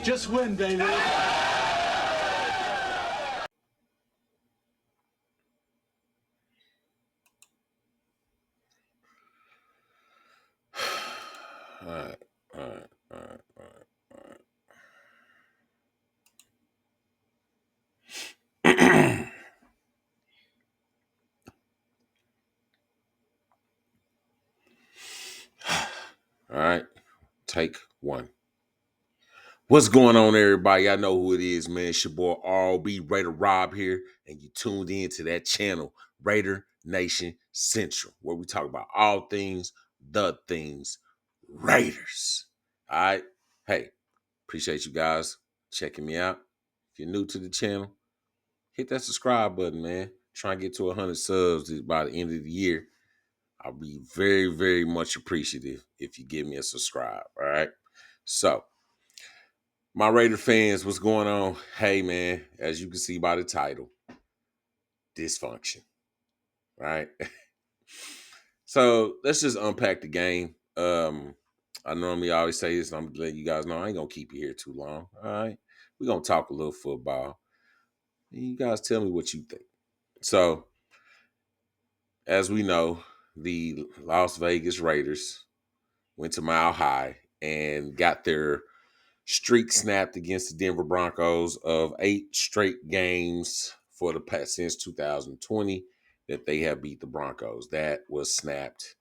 Just win, baby. All right. All right, take one. What's going on, everybody? I know who it is, man. It's your boy ROB Raider Rob here, and you tuned in to that channel, Raider Nation Central, where we talk about all things, the things, Raiders. All right. Hey, appreciate you guys checking me out. If you're new to the channel, hit that subscribe button, man. Try and get to 100 subs by the end of the year. I'll be very, very much appreciative if you give me a subscribe. All right. So, my Raider fans, what's going on? Hey, man, as you can see by the title, dysfunction. Right. So let's just unpack the game. I normally always say this, and I'm letting you guys know I ain't gonna keep you here too long. All right. We're gonna talk a little football. And you guys tell me what you think. So, as we know, the Las Vegas Raiders went to Mile High and got their streak snapped against the Denver Broncos of 8 straight games for the past since 2020 that they have beat the Broncos. That was snapped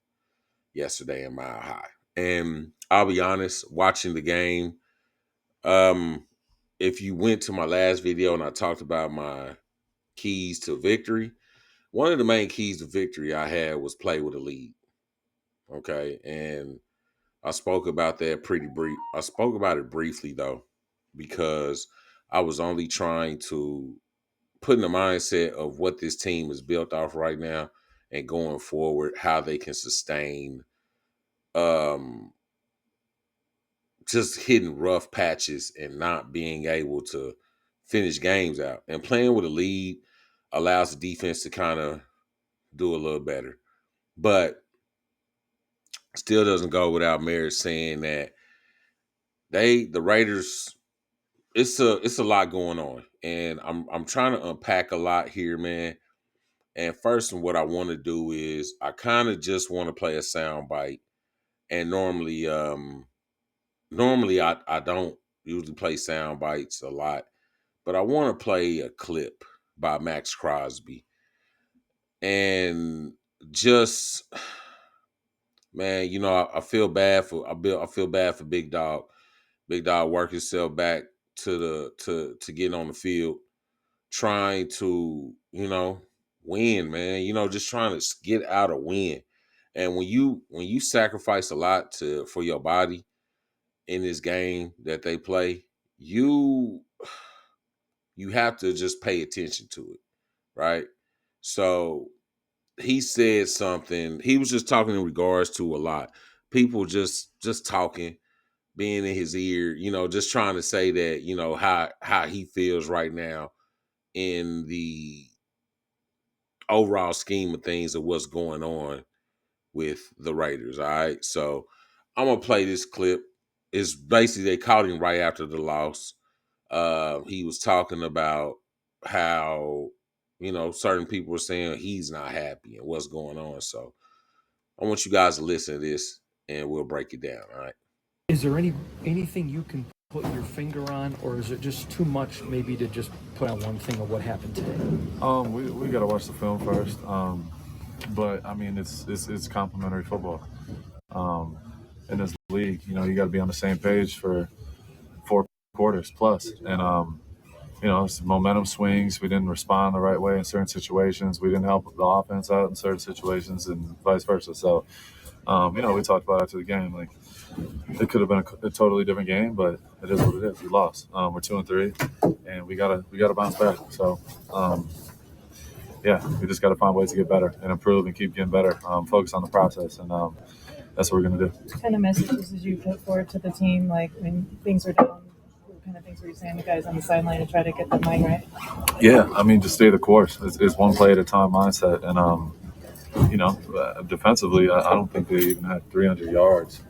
yesterday in Mile High. And I'll be honest, watching the game, if you went to my last video and I talked about my keys to victory, one of the main keys to victory I had was play with a lead. Okay. And I spoke about that pretty brief. I spoke about it briefly though, because I was only trying to put in the mindset of what this team is built off right now and going forward, how they can sustain just hitting rough patches and not being able to finish games out. And playing with a lead allows the defense to kind of do a little better. But still doesn't go without merit saying that the Raiders, it's a lot going on, and I'm trying to unpack a lot here, man. And first, what I want to do is I kind of just want to play a sound bite. And normally I don't usually play sound bites a lot, but I want to play a clip by Maxx Crosby, and just man, I feel bad for I feel bad for Big Dog. Big Dog worked himself back to getting on the field, trying to, win, man. Just trying to get out a win. And when you sacrifice a lot for your body in this game that they play, you have to just pay attention to it, right? So he said something. He was just talking in regards to a lot. People just talking, being in his ear, just trying to say that, how he feels right now in the overall scheme of things of what's going on with the Raiders. All right. So I'm gonna play this clip. It's basically they caught him right after the loss. He was talking about how, certain people were saying he's not happy and what's going on. So I want you guys to listen to this and we'll break it down. All right. Is there anything you can put your finger on, or is it just too much maybe to just put on one thing of what happened today? We got to watch the film first. But I mean, it's complimentary football. In this league, you got to be on the same page for 4 quarters plus, and it's momentum swings. We didn't respond the right way in certain situations. We didn't help the offense out in certain situations, and vice versa. So, we talked about after the game, like it could have been a totally different game, but it is what it is. We lost. We're 2-3, and we gotta bounce back. So. Yeah, we just got to find ways to get better and improve and keep getting better. Focus on the process, and that's what we're going to do. What kind of messages did you put forward to the team, like when things are down? What kind of things were you saying to guys on the sideline to try to get their mind right? Yeah, I mean, just stay the course. It's one play at a time mindset, and defensively, I don't think they even had 300 yards.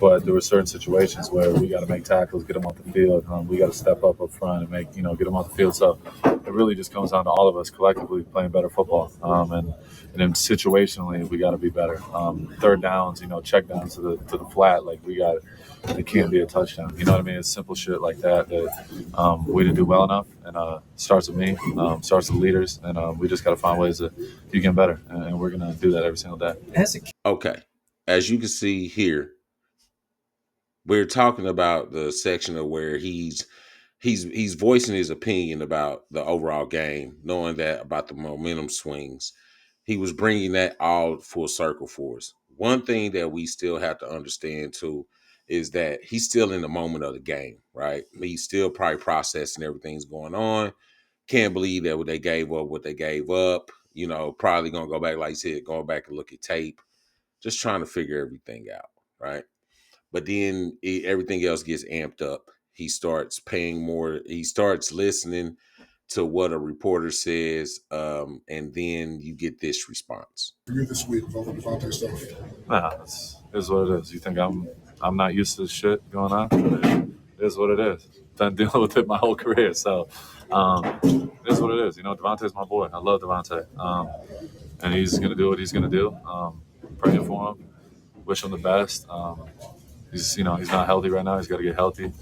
But there were certain situations where we got to make tackles, get them off the field. We got to step up front and make get them off the field. So it really just comes down to all of us collectively playing better football. And then situationally, we got to be better. Third downs, check downs to the flat, like it can't be a touchdown. You know what I mean? It's simple shit like that we didn't do well enough. And starts with me, starts with leaders, and we just got to find ways to keep getting better. And we're gonna do that every single day. Okay, as you can see here, we're talking about the section of where he's voicing his opinion about the overall game, knowing that about the momentum swings. He was bringing that all full circle for us. One thing that we still have to understand too is that he's still in the moment of the game, right? He's still probably processing everything's going on. Can't believe that they gave up what they gave up. Probably gonna go back, like you said, going back and look at tape, just trying to figure everything out, right? But then everything else gets amped up. He starts paying more. He starts listening to what a reporter says, and then you get this response. You this week with all the Devontae stuff? Nah, it's what it is. You think I'm not used to this shit going on? It is what it is. Been dealing with it my whole career, so it is what it is. Devontae's my boy. I love Devontae, and he's gonna do what he's gonna do. Praying for him, wish him the best. He's not healthy right now. He's got to get healthy.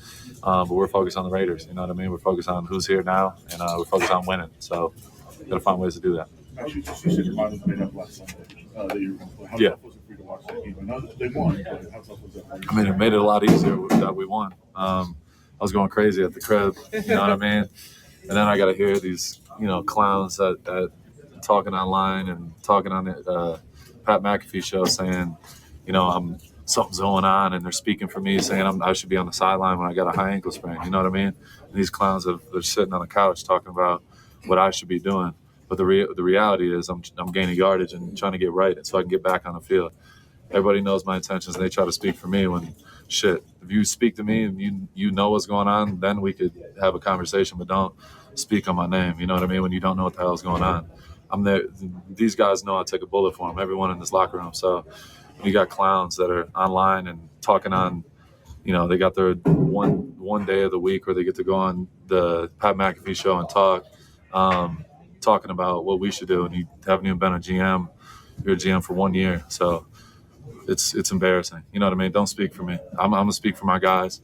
But we're focused on the Raiders. You know what I mean? We're focused on who's here now, and we're focused on winning. So, got to find ways to do that. Actually, you said your mind was made up last Sunday that you were going to play. How tough was it for you to watch that game? I know they won, but how tough was it for you? I mean, it made it a lot easier that we won. I was going crazy at the crib. You know what I mean? And then I got to hear these, clowns that talking online and talking on the Pat McAfee show saying, something's going on, and they're speaking for me, saying I should be on the sideline when I got a high ankle sprain. You know what I mean? And these clowns they're sitting on the couch talking about what I should be doing. But the reality is I'm gaining yardage and trying to get right, so I can get back on the field. Everybody knows my intentions, and they try to speak for me when shit. If you speak to me and you know what's going on, then we could have a conversation. But don't speak on my name. You know what I mean? When you don't know what the hell is going on. I'm there. These guys know I take a bullet for them. Everyone in this locker room. So you got clowns that are online and talking on, they got their one day of the week where they get to go on the Pat McAfee show and talk, talking about what we should do. And you haven't even been a GM. You're a GM for 1 year. So it's embarrassing. You know what I mean? Don't speak for me. I'm going to speak for my guys.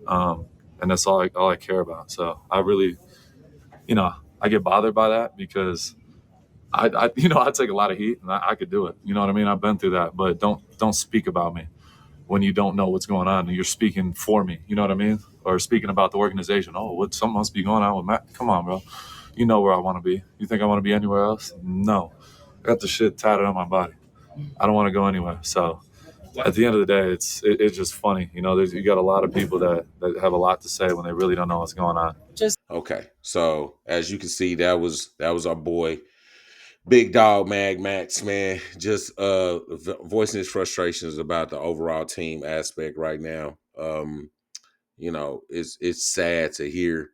And that's all I care about. So I really, I get bothered by that because I take a lot of heat and I could do it. You know what I mean? I've been through that, but don't speak about me when you don't know what's going on and you're speaking for me. You know what I mean? Or speaking about the organization. Oh, something must be going on with Matt. Come on, bro. You know where I want to be. You think I want to be anywhere else? No. I got the shit tatted on my body. I don't want to go anywhere. So at the end of the day, it's just funny. You got a lot of people that have a lot to say when they really don't know what's going on. Okay, so as you can see, that was our boy, Big Dog Maxx, man, just voicing his frustrations about the overall team aspect right now. It's sad to hear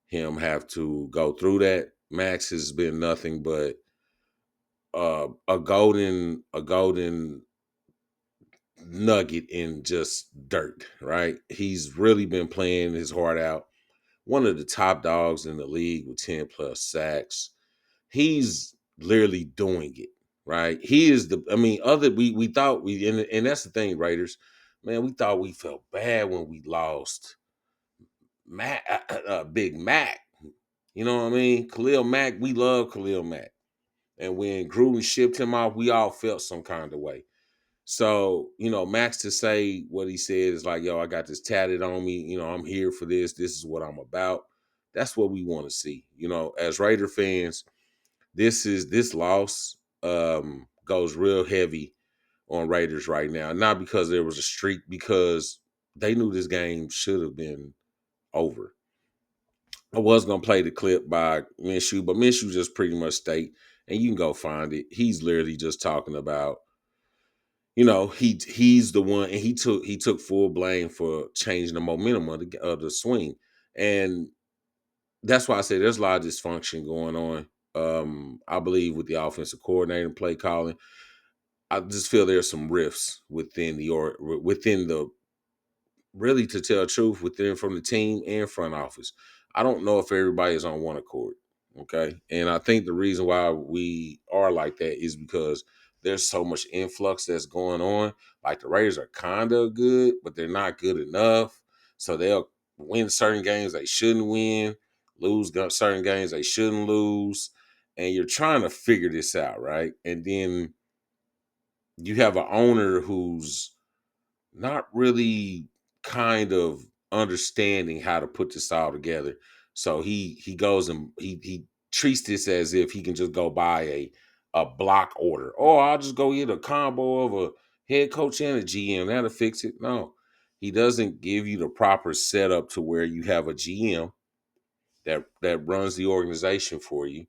him have to go through that. Maxx has been nothing but a golden nugget in just dirt, right? He's really been playing his heart out. One of the top dogs in the league with 10 plus sacks. He's literally doing it, right? He is we thought and that's the thing, Raiders, man, we thought we felt bad when we lost Big Mac. You know what I mean? Khalil Mack, we love Khalil Mack. And when Gruden shipped him off, we all felt some kind of way. So, Maxx to say what he said is like, yo, I got this tatted on me. I'm here for this. This is what I'm about. That's what we want to see. As Raider fans, this loss goes real heavy on Raiders right now. Not because there was a streak, because they knew this game should have been over. I was gonna play the clip by Minshew, but Minshew just pretty much state, and you can go find it. He's literally just talking about, he's the one, and he took full blame for changing the momentum of the swing, and that's why I say there's a lot of dysfunction going on. I believe with the offensive coordinator and play calling, I just feel there's some rifts within the really, to tell the truth, within from the team and front office. I don't know if everybody is on one accord. Okay. And I think the reason why we are like that is because there's so much influx that's going on. Like the Raiders are kind of good, but they're not good enough. So they'll win certain games they shouldn't win, lose certain games they shouldn't lose. And you're trying to figure this out, right? And then you have an owner who's not really kind of understanding how to put this all together. So he goes and he treats this as if he can just go buy a block order. Oh, I'll just go get a combo of a head coach and a GM. That'll fix it. No. He doesn't give you the proper setup to where you have a GM that runs the organization for you.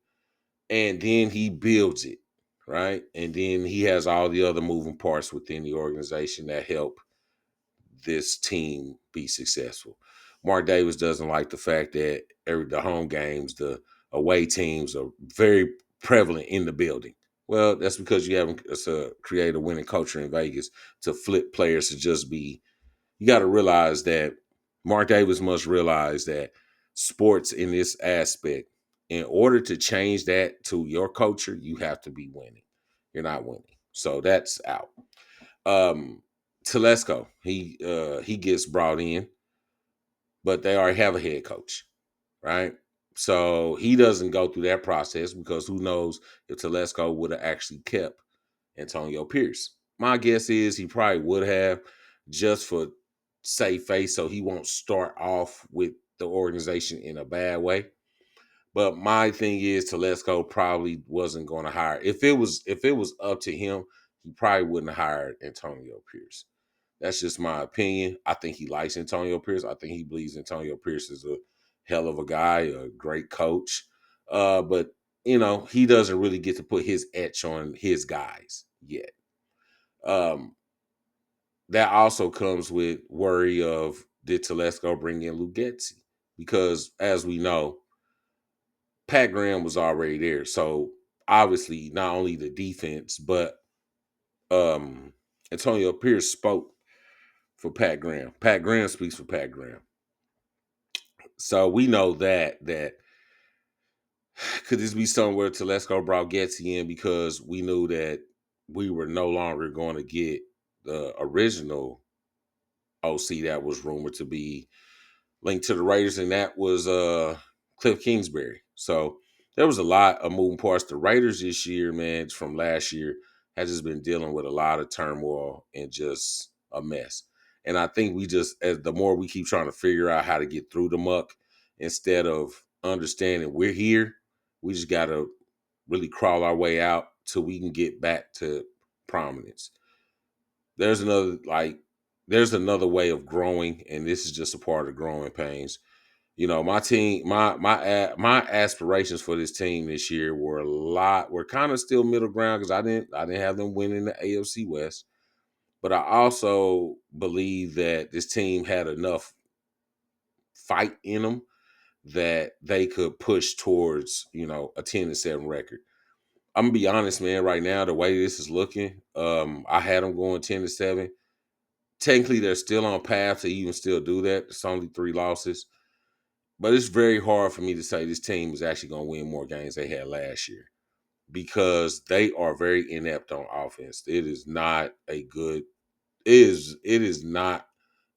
And then he builds it, right? And then he has all the other moving parts within the organization that help this team be successful. Mark Davis doesn't like the fact that the home games, the away teams are very prevalent in the building. Well, that's because you haven't created a winning culture in Vegas to flip players to just be. You got to realize that Mark Davis must realize that sports in this aspect, in order to change that to your culture, you have to be winning. You're not winning. So that's out. Telesco, he gets brought in, but they already have a head coach, right? So he doesn't go through that process because who knows if Telesco would have actually kept Antonio Pierce. My guess is he probably would have, just for safe face, so he won't start off with the organization in a bad way. But my thing is, Telesco probably wasn't going to hire. If it was up to him, he probably wouldn't have hired Antonio Pierce. That's just my opinion. I think he likes Antonio Pierce. I think he believes Antonio Pierce is a hell of a guy, a great coach. But he doesn't really get to put his etch on his guys yet. That also comes with worry of, did Telesco bring in Lugetzi? Because as we know, Pat Graham was already there. So obviously not only the defense, but Antonio Pierce spoke for Pat Graham. Pat Graham speaks for Pat Graham. So we know that could this be somewhere Telesco brought Getty in because we knew that we were no longer going to get the original OC that was rumored to be linked to the Raiders, and that was Cliff Kingsbury. So there was a lot of moving parts. The Raiders this year, man, from last year, has just been dealing with a lot of turmoil and just a mess. And I think we just, as the more we keep trying to figure out how to get through the muck, instead of understanding we're here, we just got to really crawl our way out till we can get back to prominence. There's another way of growing, and this is just a part of growing pains. My team, my aspirations for this team this year were kind of still middle ground because I didn't have them winning the AFC West, but I also believe that this team had enough fight in them that they could push towards a 10-7 record. I'm gonna be honest, man. Right now, the way this is looking, I had them going 10-7. Technically, they're still on path to even still do that. It's only 3 losses. But it's very hard for me to say this team is actually going to win more games they had last year because they are very inept on offense. It is not not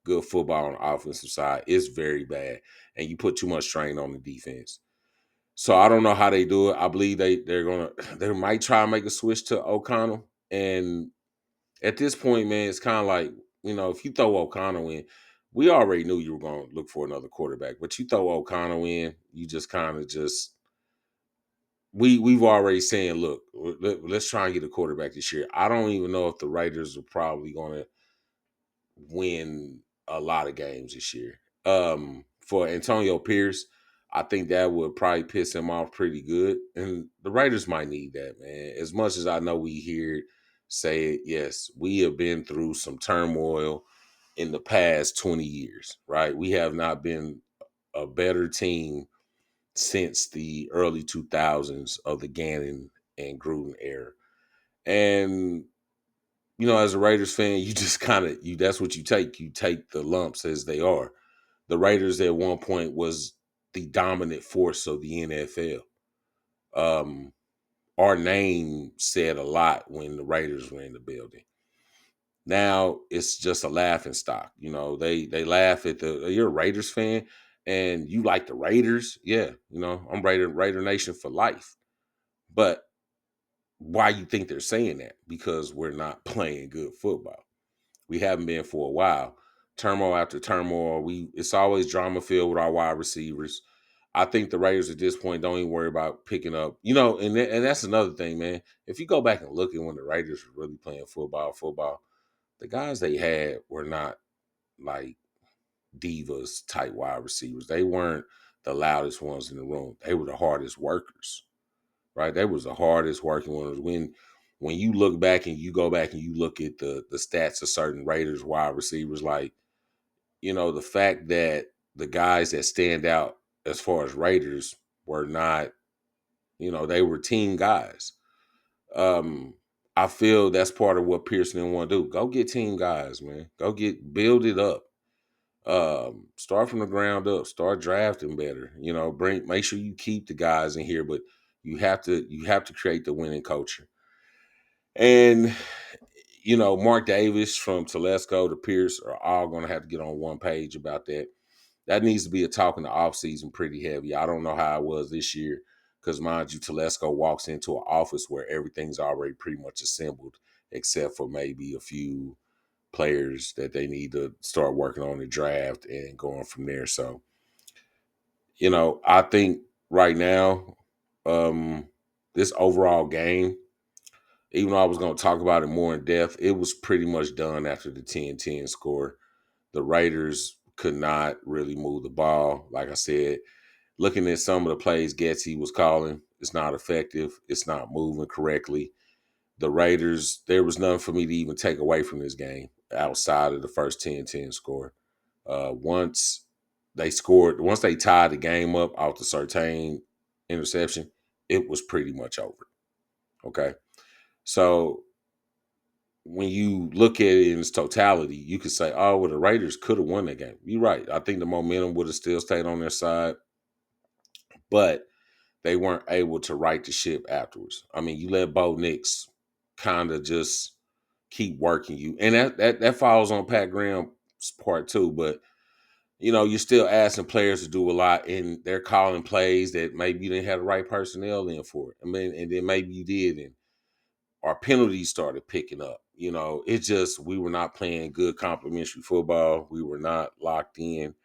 good football on the offensive side. It's very bad. And you put too much strain on the defense. So I don't know how they do it. I believe they might try and make a switch to O'Connell. And at this point, man, it's kind of like, if you throw O'Connell in, we already knew you were going to look for another quarterback, but you throw O'Connell in, you just kind of we've already saying, look, let's try and get a quarterback this year. I don't even know if the Raiders are probably going to win a lot of games this year. For Antonio Pierce, I think that would probably piss him off pretty good. And the Raiders might need that, man. As much as I know we hear say it, yes, we have been through some turmoil in the past 20 years, right? We have not been a better team since the early 2000s of the Gannon and Gruden era. And as a Raiders fan, you just kind of that's what you take. You take the lumps as they are. The Raiders at one point was the dominant force of the NFL. Our name said a lot when the Raiders were in the building. Now it's just a laughing stock. They laugh at you're a Raiders fan and you like the Raiders. Yeah, I'm Raider Nation for life. But why you think they're saying that? Because we're not playing good football. We haven't been for a while. Turmoil after turmoil. It's always drama filled with our wide receivers. I think the Raiders at this point don't even worry about picking up, and that's another thing, man. If you go back and look at when the Raiders were really playing football, the guys they had were not like divas type wide receivers. They weren't the loudest ones in the room. They were the hardest workers, right? They was the hardest working ones. When you look back and you go back and you look at the stats of certain Raiders wide receivers, like, the fact that the guys that stand out as far as Raiders were not, they were team guys. I feel that's part of what Pearson didn't want to do. Go get team guys, man. Build it up. Start from the ground up. Start drafting better. Make sure you keep the guys in here, but you have to create the winning culture. And Mark Davis from Telesco to Pierce are all going to have to get on one page about that. That needs to be a talk in the offseason pretty heavy. I don't know how it was this year because, mind you, Telesco walks into an office where everything's already pretty much assembled except for maybe a few players that they need to start working on the draft and going from there. So, I think right now, this overall game, even though I was going to talk about it more in depth, it was pretty much done after the 10-10 score. The Raiders could not really move the ball. Like I said, looking at some of the plays Getsy was calling, it's not effective. It's not moving correctly. The Raiders, there was nothing for me to even take away from this game outside of the first 10-10 score. Once they tied the game up off the Surtain interception, it was pretty much over. Okay. So when you look at it in its totality, you could say, oh, well, the Raiders could have won that game. You're right. I think the momentum would have still stayed on their side, but they weren't able to right the ship afterwards. I mean, you let Bo Nix kind of just keep working you. And that falls on Pat Graham's part too, but you're still asking players to do a lot, and they're calling plays that maybe you didn't have the right personnel in for it. I mean, and then maybe you did, and our penalties started picking up. It's just we were not playing good complementary football. We were not locked in.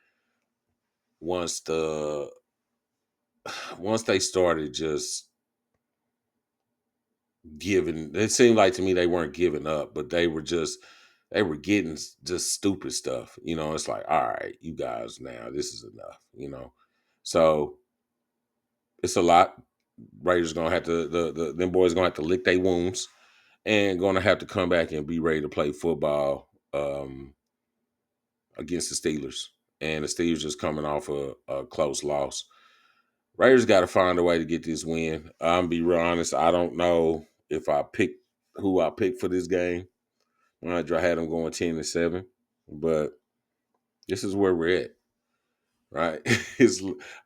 Once they started just giving, it seemed like to me they weren't giving up, but they were getting just stupid stuff. It's like, all right, you guys, now this is enough. So it's a lot. Raiders gonna have to them boys gonna have to lick their wounds and gonna have to come back and be ready to play football against the Steelers. And the Steelers just coming off a close loss. Raiders got to find a way to get this win. I'm be real honest. I don't know if I picked who I picked for this game. I had them going 10-7, but this is where we're at. Right?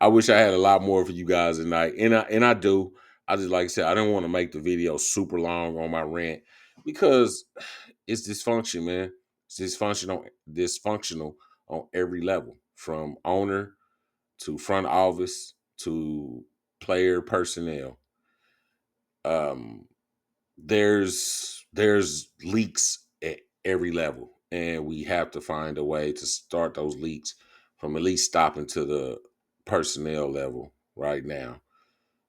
I wish I had a lot more for you guys tonight, and I do. I just, like I said, I didn't want to make the video super long on my rant because it's dysfunction, man. It's dysfunctional on every level, from owner to front office to player personnel. There's leaks at every level, and we have to find a way to start those leaks from at least stopping to the personnel level right now.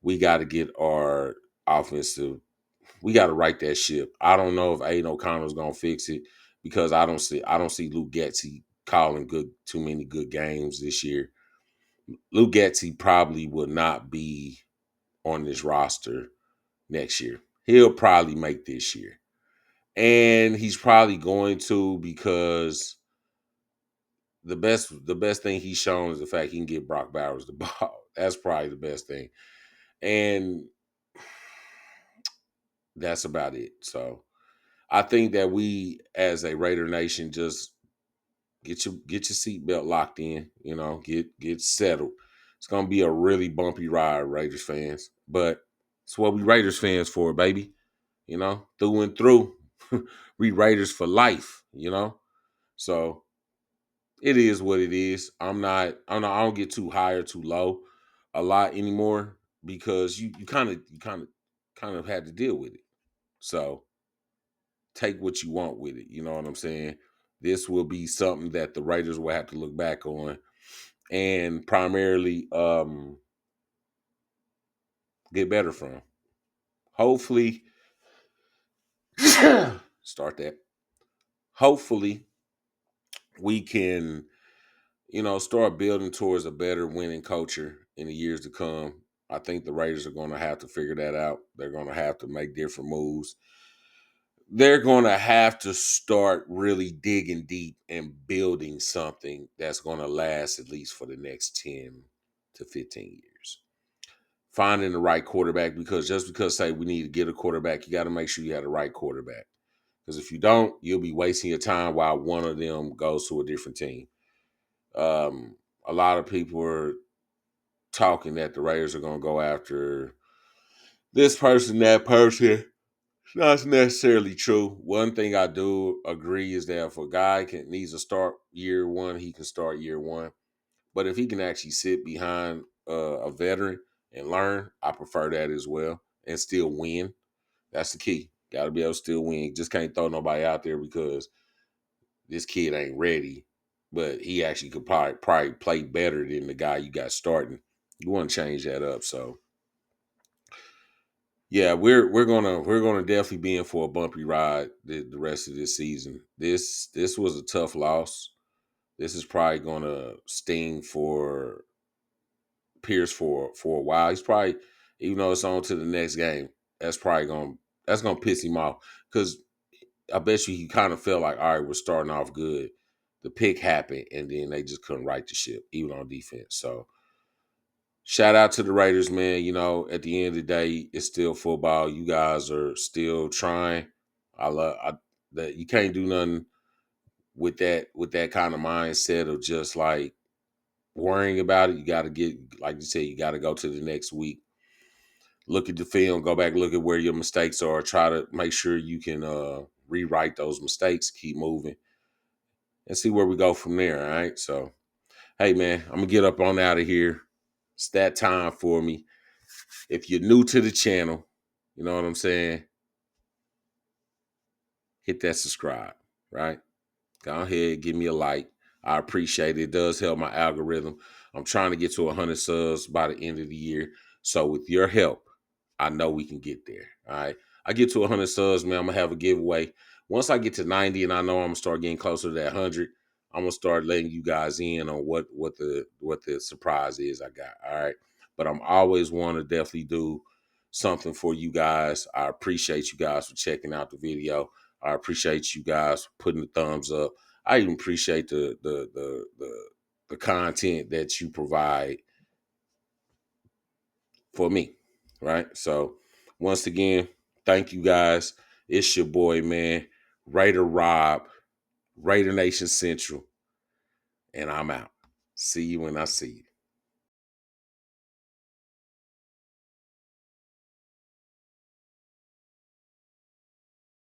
We got to get our offensive. We got to right that ship. I don't know if Aiden O'Connell's gonna fix it because I don't see Luke Getsy calling too many good games this year. Luke Getsy probably will not be on this roster next year. He'll probably make this year. And he's probably going to, because the best thing he's shown is the fact he can get Brock Bowers the ball. That's probably the best thing. And that's about it. So I think that we as a Raider Nation just get your seatbelt locked in, get settled. It's gonna be a really bumpy ride, Raiders fans. But it's what we Raiders fans for, baby. Through and through. We Raiders for life. So it is what it is. I don't get too high or too low a lot anymore because you kind of had to deal with it. So take what you want with it. You know what I'm saying? This will be something that the Raiders will have to look back on and primarily get better from. Hopefully, start that. Hopefully, we can, start building towards a better winning culture in the years to come. I think the Raiders are going to have to figure that out. They're going to have to make different moves. They're going to have to start really digging deep and building something that's going to last at least for the next 10 to 15 years. Finding the right quarterback, because just because say we need to get a quarterback, you got to make sure you have the right quarterback. Because if you don't, you'll be wasting your time while one of them goes to a different team. A lot of people are talking that the Raiders are going to go after this person, that person. It's not necessarily true. One thing I do agree is that if a guy needs to start year one, he can start year one. But if he can actually sit behind a veteran and learn, I prefer that as well and still win. That's the key. Got to be able to still win. Just can't throw nobody out there because this kid ain't ready, but he actually could probably play better than the guy you got starting. You want to change that up. So yeah, we're gonna definitely be in for a bumpy ride the rest of this season. This was a tough loss. This is probably gonna sting for Pierce for a while. He's probably, even though it's on to the next game, that's gonna piss him off because I bet you he kind of felt like, all right, we're starting off good. The pick happened, and then they just couldn't right the ship, even on defense. So shout out to the Raiders, man. At the end of the day, it's still football. You guys are still trying. That you can't do nothing with that kind of mindset of just like worrying about it. You got to get, like you said, you got to go to the next week. Look at the film, go back, look at where your mistakes are. Try to make sure you can rewrite those mistakes, keep moving, and see where we go from there. All right. So, hey, man, I'm going to get up on out of here. It's that time for me. If you're new to the channel, you know what I'm saying? Hit that subscribe, right? Go ahead, give me a like. I appreciate it. It does help my algorithm. I'm trying to get to 100 subs by the end of the year. So with your help, I know we can get there. All right. I get to 100 subs, man. I'm going to have a giveaway. Once I get to 90 and I know I'm going to start getting closer to that 100, I'm going to start letting you guys in on what the surprise is I got. All right. But I'm always want to definitely do something for you guys. I appreciate you guys for checking out the video. I appreciate you guys putting the thumbs up. I even appreciate the content that you provide for me, right? So once again, thank you guys. It's your boy, man, Raider Rob, Raider Nation Central, and I'm out. See you when I see you.